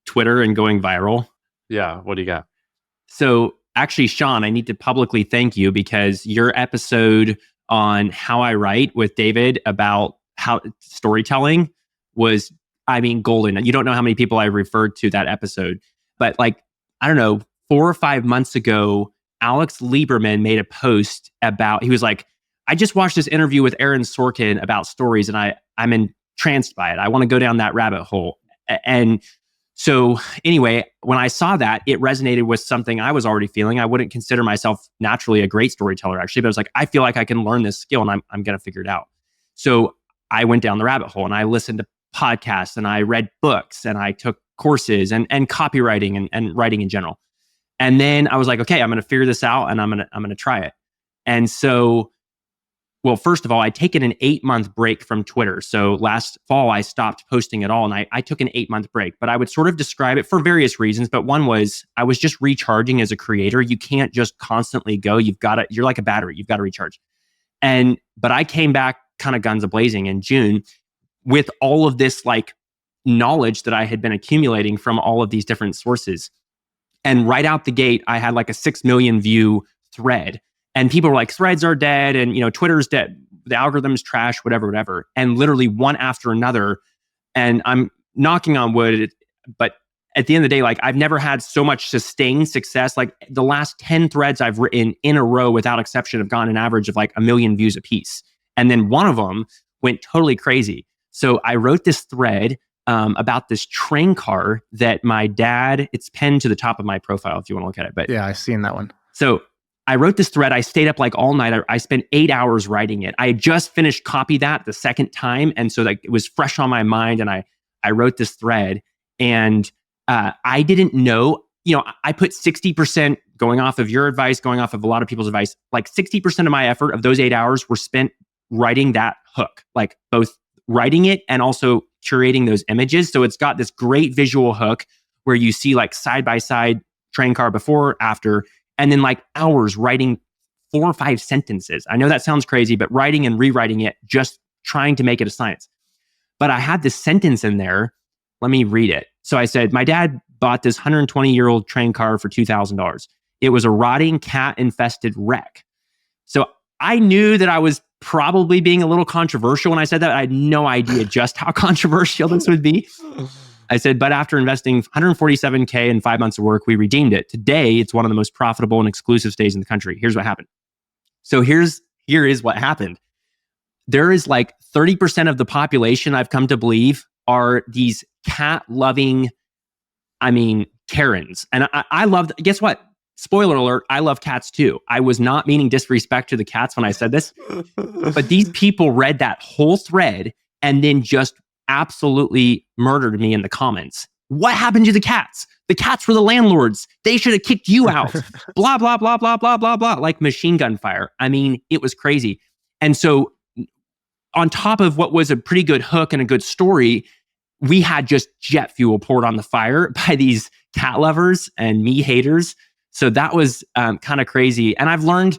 Twitter and going viral? Yeah. What do you got? So actually, Shaan, I need to publicly thank you because your episode on how I write with David about how storytelling was, golden. You don't know how many people I referred to that episode, but I don't know, 4 or 5 months ago, Alex Lieberman made a post about, he was like, I just watched this interview with Aaron Sorkin about stories and I'm entranced by it. I want to go down that rabbit hole. And so anyway, when I saw that, it resonated with something I was already feeling. I wouldn't consider myself naturally a great storyteller, actually, but I was like, I feel like I can learn this skill and I'm going to figure it out. So I went down the rabbit hole and I listened to podcasts and I read books and I took courses and copywriting and writing in general. And then I was like, okay, I'm going to figure this out and I'm going to try it. And so, well, first of all, I'd taken an 8-month break from Twitter. So last fall, I stopped posting at all. And I took an 8-month break, but I would sort of describe it for various reasons. But one was I was just recharging as a creator. You can't just constantly go. You're like a battery. You've got to recharge. But I came back kind of guns a-blazing in June with all of this knowledge that I had been accumulating from all of these different sources. And right out the gate, I had a 6 million view thread. And people were like, threads are dead and, Twitter's dead. The algorithm's trash, whatever. And literally one after another. And I'm knocking on wood, but at the end of the day, I've never had so much sustained success. The last 10 threads I've written in a row without exception have gotten an average of 1 million views a piece. And then one of them went totally crazy. So I wrote this thread about this train car that my dad, it's pinned to the top of my profile if you want to look at it. But yeah, I've seen that one. So I wrote this thread. I stayed up all night. I spent 8 hours writing it. I had just finished copy that the second time. And so it was fresh on my mind. And I wrote this thread and I didn't know, I put 60% going off of your advice, going off of a lot of people's advice, 60% of my effort of those 8 hours were spent writing that hook, both writing it and also curating those images. So it's got this great visual hook where you see side by side train car before, after, and then hours writing 4 or 5 sentences. I know that sounds crazy, but writing and rewriting it, just trying to make it a science. But I had this sentence in there. Let me read it. So I said, my dad bought this 120-year-old train car for $2,000. It was a rotting cat-infested wreck. So I knew that I was probably being a little controversial when I said that. I had no idea just how controversial this would be. I said, but after investing $147K in 5 months of work, we redeemed it. Today, it's one of the most profitable and exclusive stays in the country. Here's what happened. So here is what happened. There is 30% of the population, I've come to believe, are these cat-loving, Karens. And I love, guess what? Spoiler alert, I love cats too. I was not meaning disrespect to the cats when I said this, but these people read that whole thread and then just absolutely murdered me in the comments. What happened to the cats? The cats were the landlords. They should have kicked you out. Blah, blah, blah, blah, blah, blah, blah. Like machine gun fire. It was crazy. And so on top of what was a pretty good hook and a good story, we had just jet fuel poured on the fire by these cat lovers and me haters. So that was kind of crazy. And I've learned...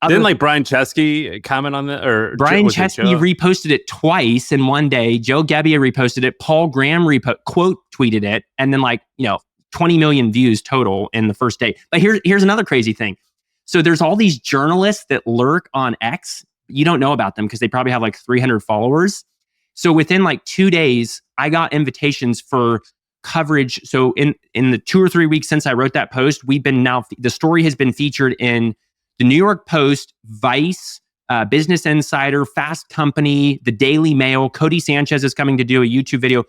Didn't Brian Chesky comment on that? Or Brian Chesky reposted it twice in one day. Joe Gebbia reposted it. Paul Graham quote tweeted it. And then 20 million views total in the first day. But here's another crazy thing. So there's all these journalists that lurk on X. You don't know about them because they probably have 300 followers. So within 2 days, I got invitations for coverage. So in the 2 or 3 weeks since I wrote that post, the story has been featured in the New York Post, Vice, Business Insider, Fast Company, the Daily Mail. Cody Sanchez is coming to do a YouTube video,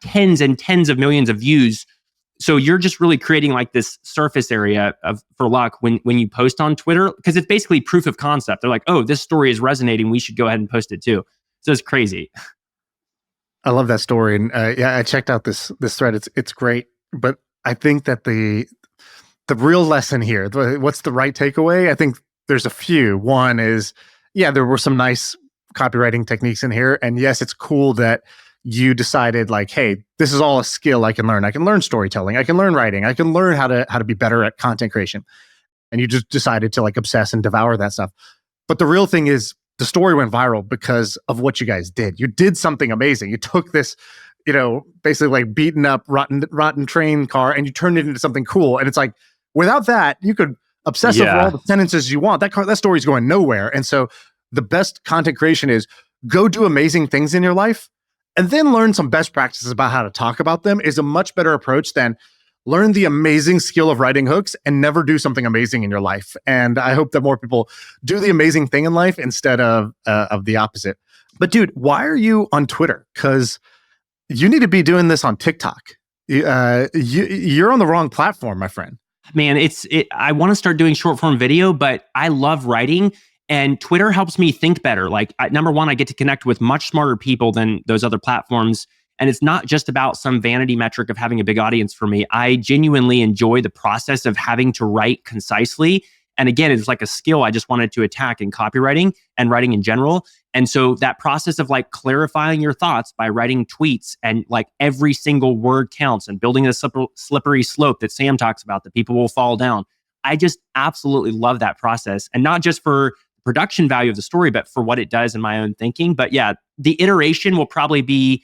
tens and tens of millions of views. So you're just really creating this surface area for luck when you post on Twitter, because it's basically proof of concept. They're oh, this story is resonating. We should go ahead and post it too. So it's crazy. I love that story. And I checked out this thread. It's great. But I think that the real lesson here, what's the right takeaway? I think there's a few. One is, there were some nice copywriting techniques in here. And yes, it's cool that you decided hey, this is all a skill I can learn. I can learn storytelling. I can learn writing. I can learn how to be better at content creation. and you just decided to like obsess and devour that stuff. But the real thing is the story went viral because of what you guys did. You did something amazing. You took this, basically like beaten up, rotten train car, and you turned it into something cool. And it's like, without that, you could obsess over all the sentences you want. That story's going nowhere. And so the best content creation is go do amazing things in your life and then learn some best practices about how to talk about them is a much better approach than learn the amazing skill of writing hooks and never do something amazing in your life. And I hope that more people do the amazing thing in life instead of the opposite. But dude, why are you on Twitter? Because you need to be doing this on TikTok. You're on the wrong platform, my friend. Man, I want to start doing short form video, but I love writing. And Twitter helps me think better. Like, number one, I get to connect with much smarter people than those other platforms. And it's not just about some vanity metric of having a big audience for me. I genuinely enjoy the process of having to write concisely. And again, it's like a skill I just wanted to attack in copywriting and writing in general. And so that process of like clarifying your thoughts by writing tweets and like every single word counts and building a slippery slope that Sam talks about that people will fall down. I just absolutely love that process. And not just for production value of the story, but for what it does in my own thinking. But yeah, the iteration will probably be,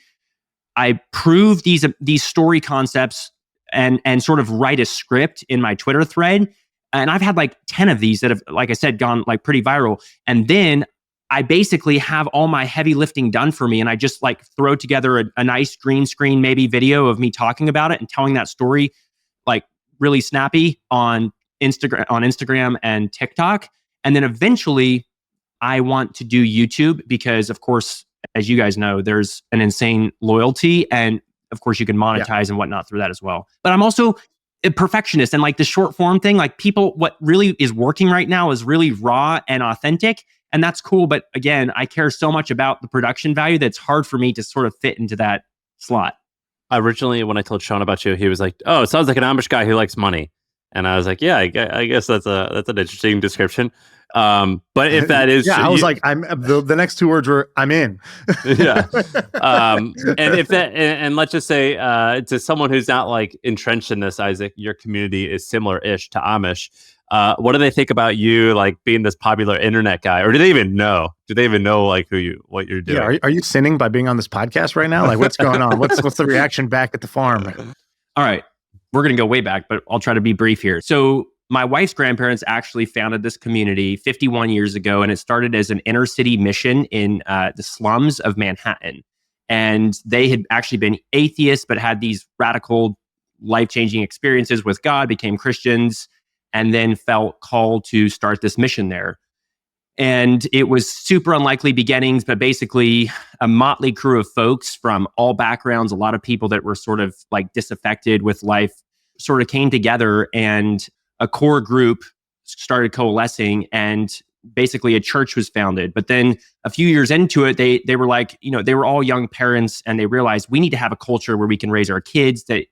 I prove these story concepts and sort of write a script in my Twitter thread. And I've had like 10 of these that have, like I said, gone like pretty viral. And then I basically have all my heavy lifting done for me. And I just like throw together a nice green screen, maybe video of me talking about it and telling that story like really snappy on Instagram and TikTok. And then eventually I want to do YouTube because, of course, as you guys know, there's an insane loyalty. And of course, you can monetize and whatnot through that as well. But I'm also a perfectionist and like the short form thing, like people, what really is working right now is really raw and authentic. And that's cool. But again, I care so much about the production value that's hard for me to sort of fit into that slot. Originally, when I told Shaan about you, he was like, "Oh, it sounds like an Amish guy who likes money." And I was like, "Yeah, I guess that's an interesting description." But if that is, I was like, I'm the next two words were, I'm in. Yeah. And if that, and let's just say, to someone who's not like entrenched in this, Isaac, your community is similar-ish to Amish. What do they think about you, like being this popular internet guy, or do they even know? Do they even know like what you're doing? Yeah. Are you sinning by being on this podcast right now? Like, what's going on? What's the reaction back at the farm? All right, we're gonna go way back, but I'll try to be brief here. So my wife's grandparents actually founded this community 51 years ago, and it started as an inner city mission in the slums of Manhattan. And they had actually been atheists, but had these radical, life-changing experiences with God, became Christians, and then felt called to start this mission there. And it was super unlikely beginnings, but basically a motley crew of folks from all backgrounds, a lot of people that were sort of like disaffected with life, sort of came together, and a core group started coalescing, and basically a church was founded. But then a few years into it, they were like, they were all young parents, and they realized we need to have a culture where we can raise our kids that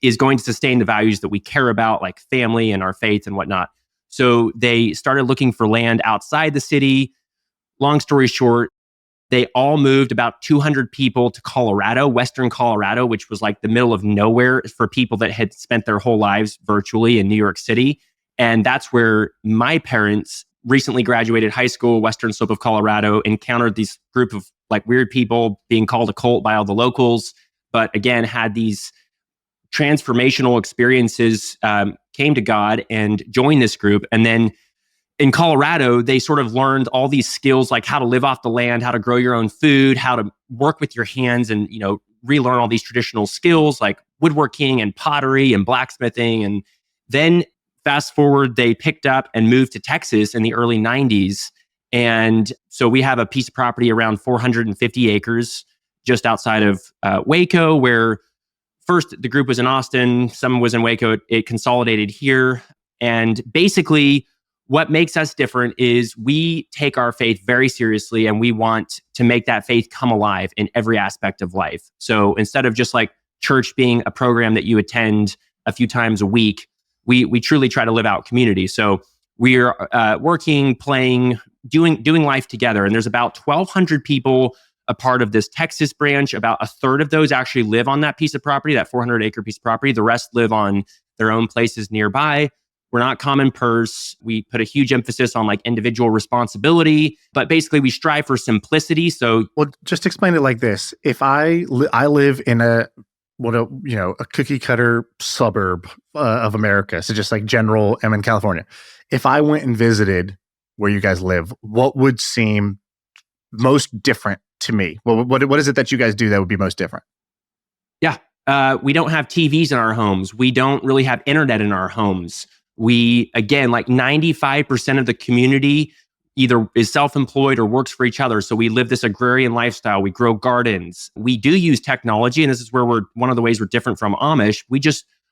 is going to sustain the values that we care about, like family and our faith and whatnot. So they started looking for land outside the city. Long story short, they all moved, about 200 people, to Colorado, Western Colorado, which was like the middle of nowhere for people that had spent their whole lives virtually in New York City. And that's where my parents recently graduated high school, Western slope of Colorado, encountered these group of like weird people being called a cult by all the locals, but again, had these transformational experiences, came to God and joined this group. And then in Colorado, they sort of learned all these skills, like how to live off the land, how to grow your own food, how to work with your hands, and relearn all these traditional skills like woodworking and pottery and blacksmithing. And then fast forward, they picked up and moved to Texas in the early 90s. And so we have a piece of property around 450 acres just outside of Waco, where first the group was in Austin, some was in Waco, it consolidated here. And basically, what makes us different is we take our faith very seriously, and we want to make that faith come alive in every aspect of life. So instead of just like church being a program that you attend a few times a week, we truly try to live out community. So we're working, playing, doing life together. And there's about 1,200 people a part of this Texas branch. About a third of those actually live on that piece of property, that 400-acre piece of property. The rest live on their own places nearby. We're not common purse. We put a huge emphasis on like individual responsibility, but basically we strive for simplicity. So, well, just explain it like this: if I live in a cookie cutter suburb of America, so just like general, I'm in California. If I went and visited where you guys live, what would seem most different to me? What is it that you guys do that would be most different? Yeah, we don't have TVs in our homes. We don't really have internet in our homes. We, again, like 95% of the community either is self-employed or works for each other. So we live this agrarian lifestyle. We grow gardens. We do use technology. And this is where one of the ways we're different from Amish.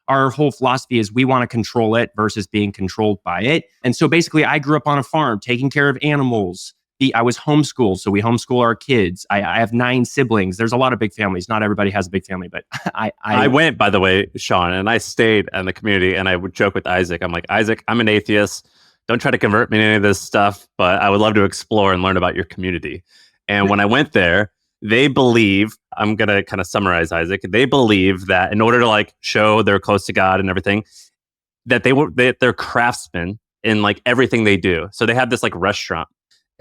Our whole philosophy is we want to control it versus being controlled by it. And so basically I grew up on a farm taking care of animals. I was homeschooled, so we homeschool our kids. I have 9 siblings. There's a lot of big families. Not everybody has a big family, but I went, by the way, Shaan, and I stayed in the community, and I would joke with Isaac. I'm like, Isaac, I'm an atheist. Don't try to convert me to any of this stuff, but I would love to explore and learn about your community. And when I went there, they believe, I'm going to kind of summarize, Isaac, they believe that in order to like show they're close to God and everything, that they're craftsmen in like everything they do. So they have this like restaurant,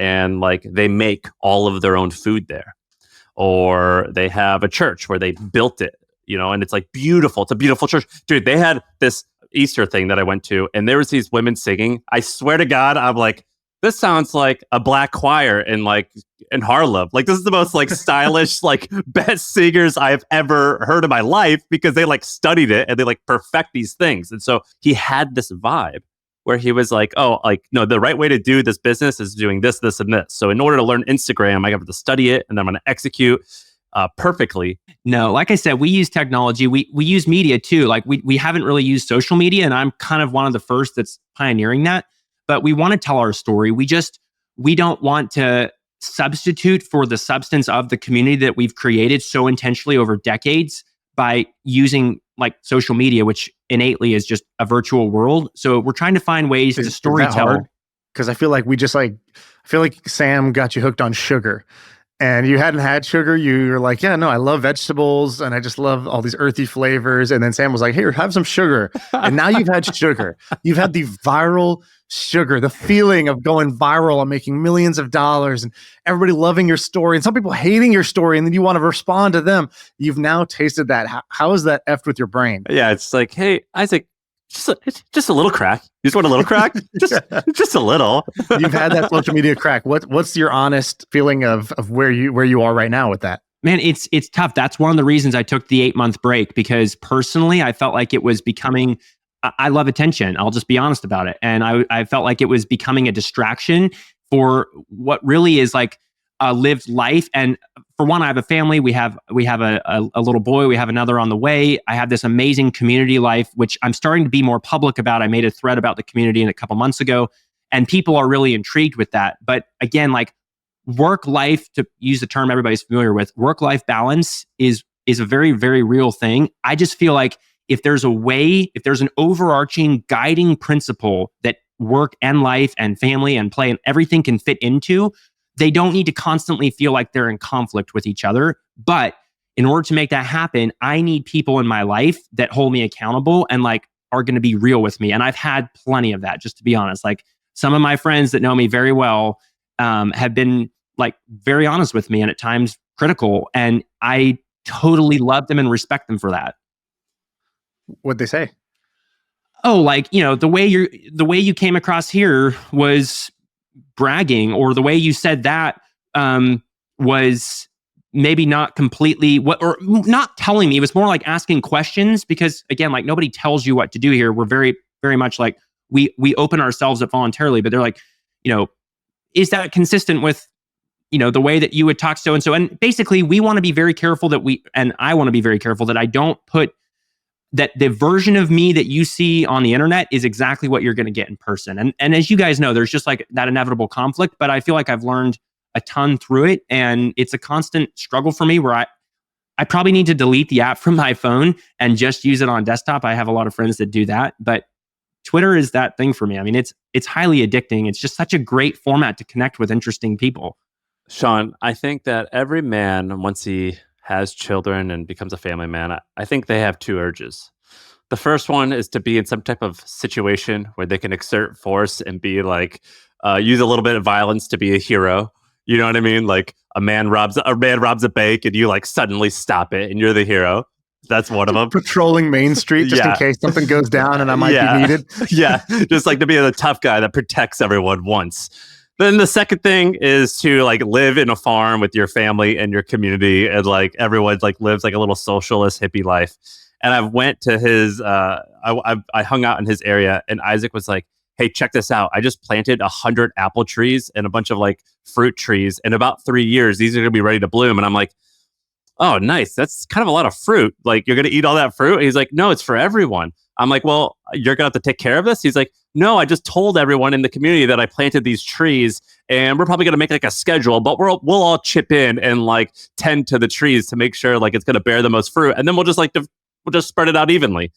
and like they make all of their own food there, or they have a church where they built it, and it's like beautiful. It's a beautiful church, dude. They had this Easter thing that I went to, and there was these women singing. I swear to God, I'm like, this sounds like a black choir in Harlem. Like, this is the most like stylish, like best singers I've ever heard in my life, because they like studied it and they like perfect these things. And so he had this vibe where he was like, oh, like, no, the right way to do this business is doing this, this, and this. So in order to learn Instagram, I have to study it, and then I'm going to execute perfectly. No, like I said, we use technology. We use media too. Like we haven't really used social media, and I'm kind of one of the first that's pioneering that. But we want to tell our story. We don't want to substitute for the substance of the community that we've created so intentionally over decades by using like social media, which innately is just a virtual world. So we're trying to find ways to storytell. Because I feel like Sam got you hooked on sugar, and you hadn't had sugar. You were like, yeah, no, I love vegetables, and I just love all these earthy flavors. And then Sam was like, here, have some sugar. And now you've had sugar. You've had the viral sugar, the feeling of going viral and making millions of dollars, and everybody loving your story, and some people hating your story, and then you want to respond to them. You've now tasted that. How is that effed with your brain? Yeah, it's like, hey, Isaac, just a little crack. You just want a little crack? Just a little. You've had that social media crack. What's your honest feeling of where you are right now with that? Man, it's tough. That's one of the reasons I took the 8-month break, because personally, I felt like it was becoming. I love attention. I'll just be honest about it. And I felt like it was becoming a distraction for what really is like a lived life. And for one, I have a family. We have a little boy. We have another on the way. I have this amazing community life, which I'm starting to be more public about. I made a thread about the community a couple months ago, and people are really intrigued with that. But again, like work life, to use the term everybody's familiar with, work life balance is a very, very real thing. I just feel like if there's an overarching guiding principle that work and life and family and play and everything can fit into, they don't need to constantly feel like they're in conflict with each other. But in order to make that happen, I need people in my life that hold me accountable and like are going to be real with me. And I've had plenty of that, just to be honest. Like some of my friends that know me very well have been like very honest with me, and at times critical. And I totally love them and respect them for that. What'd they say? Oh, like, the way you came across here was bragging, or the way you said that was maybe not completely or not telling me. It was more like asking questions, because again, like nobody tells you what to do here. We're very, very much like we open ourselves up voluntarily, but they're like, is that consistent with the way that you would talk so and so? And basically we want to be very careful and I want to be very careful that I don't put that the version of me that you see on the internet is exactly what you're going to get in person. And as you guys know, there's just like that inevitable conflict, but I feel like I've learned a ton through it. And it's a constant struggle for me where I probably need to delete the app from my phone and just use it on desktop. I have a lot of friends that do that, but Twitter is that thing for me. I mean, it's highly addicting. It's just such a great format to connect with interesting people. Shaan, I think that every man, once he has children and becomes a family man, I think they have 2 urges. The first one is to be in some type of situation where they can exert force and be like, use a little bit of violence to be a hero. You know what I mean? Like a man robs a bank and you like suddenly stop it and you're the hero. That's one of them. Patrolling Main Street just in case something goes down and I might be needed. Yeah, just like to be the tough guy that protects everyone once. Then the second thing is to like live in a farm with your family and your community, and like everyone like lives like a little socialist hippie life. And I went to his, I hung out in his area, and Isaac was like, "Hey, check this out! I just planted 100 apple trees and a bunch of like fruit trees. In about 3 years, these are gonna be ready to bloom." And I'm like, "Oh, nice! That's kind of a lot of fruit. Like, you're gonna eat all that fruit?" And he's like, "No, it's for everyone." I'm like, "Well, you're gonna have to take care of this." He's like, "No, I just told everyone in the community that I planted these trees, and we're probably gonna make like a schedule, but we'll all chip in and like tend to the trees to make sure like it's gonna bear the most fruit, and then we'll just like we'll just spread it out evenly."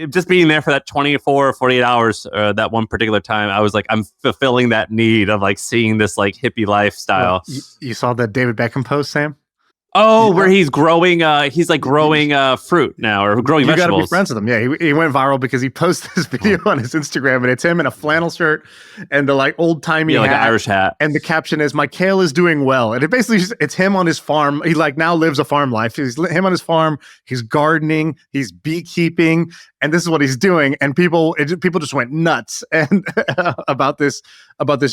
Just being there for that 24 or 48 hours, that one particular time, I was like, I'm fulfilling that need of like seeing this like hippie lifestyle. Well, you saw the David Beckham post, Sam? Oh, where he's growing, growing fruit now, or growing vegetables. You got to be friends with him. Yeah, he went viral because he posted this video on his Instagram, and it's him in a flannel shirt and the like old timey hat, like an Irish hat. And the caption is, "My kale is doing well." And it basically it's him on his farm. He like now lives a farm life. He's him on his farm. He's gardening. He's beekeeping, and this is what he's doing. And people just went nuts and about this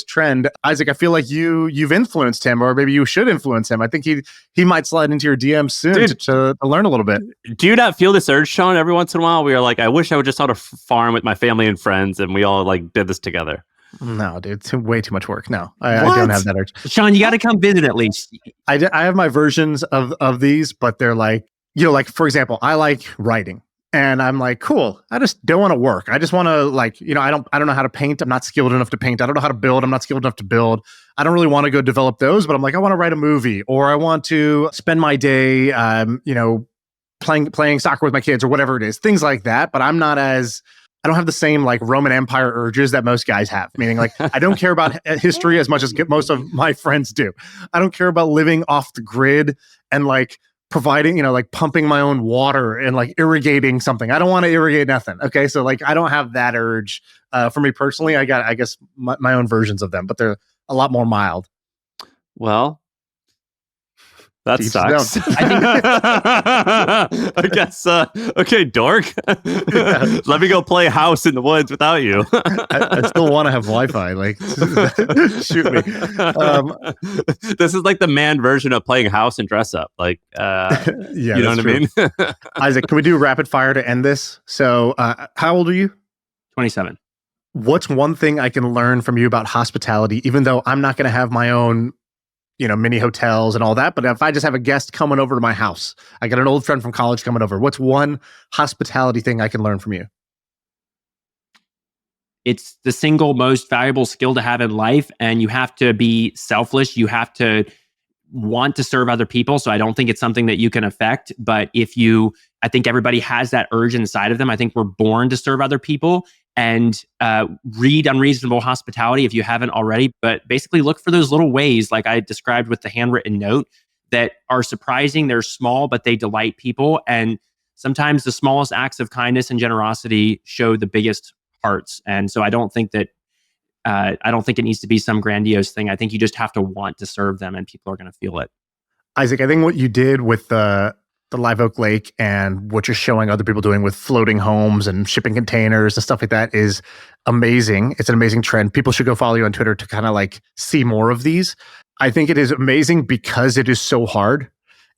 trend. Isaac, I feel like you've influenced him, or maybe you should influence him. I think he might slide into your DMs soon to learn a little bit. Do you not feel this urge, Shaan? Every once in a while, we are like, I wish I would just on a farm with my family and friends, and we all like did this together. No, dude, it's way too much work. No, I don't have that urge. Shaan, you got to come visit at least. I have my versions of these, but they're like, like for example, I like writing. And I'm like, cool. I just don't want to work. I just want to like, I don't know how to paint. I'm not skilled enough to paint. I don't know how to build. I'm not skilled enough to build. I don't really want to go develop those, but I'm like, I want to write a movie, or I want to spend my day, playing soccer with my kids or whatever it is, things like that. But I don't have the same like Roman Empire urges that most guys have. Meaning like, I don't care about history as much as most of my friends do. I don't care about living off the grid and like providing, like pumping my own water and like irrigating something. I don't want to irrigate nothing. Okay. So like, I don't have that urge. For me personally, I got, I guess my own versions of them, but they're a lot more mild. Well, that Teach sucks. I guess, okay, dork. Let me go play house in the woods without you. I still want to have Wi-Fi. Like, shoot me. This is like the man version of playing house and dress up. Like, yeah, you know what I mean? Isaac, can we do rapid fire to end this? So, how old are you? 27. What's one thing I can learn from you about hospitality, even though I'm not going to have my own mini hotels and all that. But if I just have a guest coming over to my house, I got an old friend from college coming over. What's one hospitality thing I can learn from you? It's the single most valuable skill to have in life. And you have to be selfless. You have to want to serve other people. So I don't think it's something that you can affect. But I think everybody has that urge inside of them. I think we're born to serve other people. And read Unreasonable Hospitality if you haven't already. But basically look for those little ways, like I described with the handwritten note, that are surprising. They're small, but they delight people. And sometimes the smallest acts of kindness and generosity show the biggest hearts. And so I don't think it needs to be some grandiose thing. I think you just have to want to serve them, and people are going to feel it. Isaac, I think what you did with the Live Oak Lake and what you're showing other people doing with floating homes and shipping containers and stuff like that is amazing. It's an amazing trend. People should go follow you on Twitter to kind of like see more of these. I think it is amazing because it is so hard.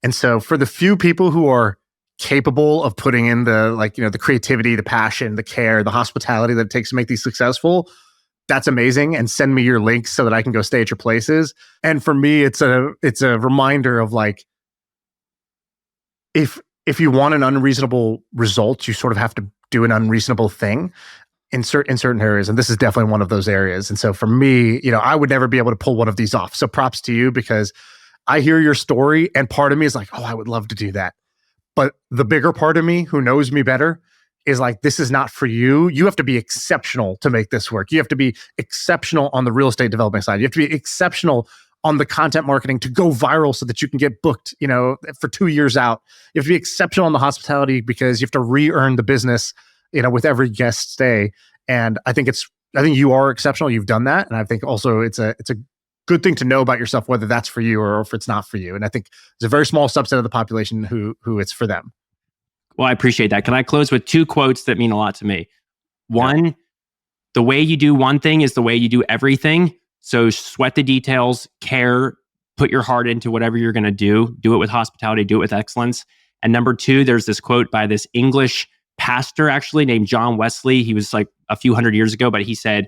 And so for the few people who are capable of putting in the creativity, the passion, the care, the hospitality that it takes to make these successful, that's amazing. And send me your links so that I can go stay at your places. And for me, it's a reminder of like, if you want an unreasonable result, you sort of have to do an unreasonable thing in certain areas. And this is definitely one of those areas. And so for me, I would never be able to pull one of these off. So props to you, because I hear your story and part of me is like, oh, I would love to do that. But the bigger part of me who knows me better is like, this is not for you. You have to be exceptional to make this work. You have to be exceptional on the real estate development side. You have to be exceptional on the content marketing to go viral so that you can get booked, for 2 years out. You have to be exceptional on the hospitality because you have to re-earn the business, with every guest stay. And I think you are exceptional. You've done that. And I think also it's a good thing to know about yourself, whether that's for you or if it's not for you. And I think there's a very small subset of the population who it's for them. Well, I appreciate that. Can I close with 2 quotes that mean a lot to me? One, the way you do one thing is the way you do everything. So sweat the details, care, put your heart into whatever you're going to do. Do it with hospitality, do it with excellence. And number 2, there's this quote by this English pastor actually named John Wesley. He was like a few hundred years ago, but he said,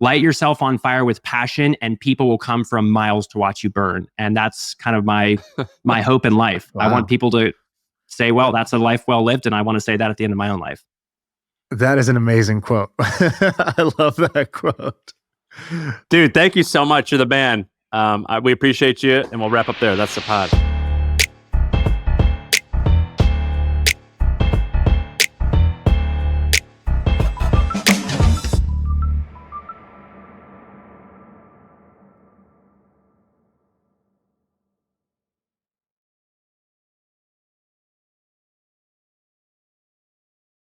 light yourself on fire with passion and people will come from miles to watch you burn. And that's kind of my hope in life. Wow. I want people to say, well, that's a life well lived. And I want to say that at the end of my own life. That is an amazing quote. I love that quote. Dude, thank you so much. You're the man. We appreciate you, and we'll wrap up there. That's the pod.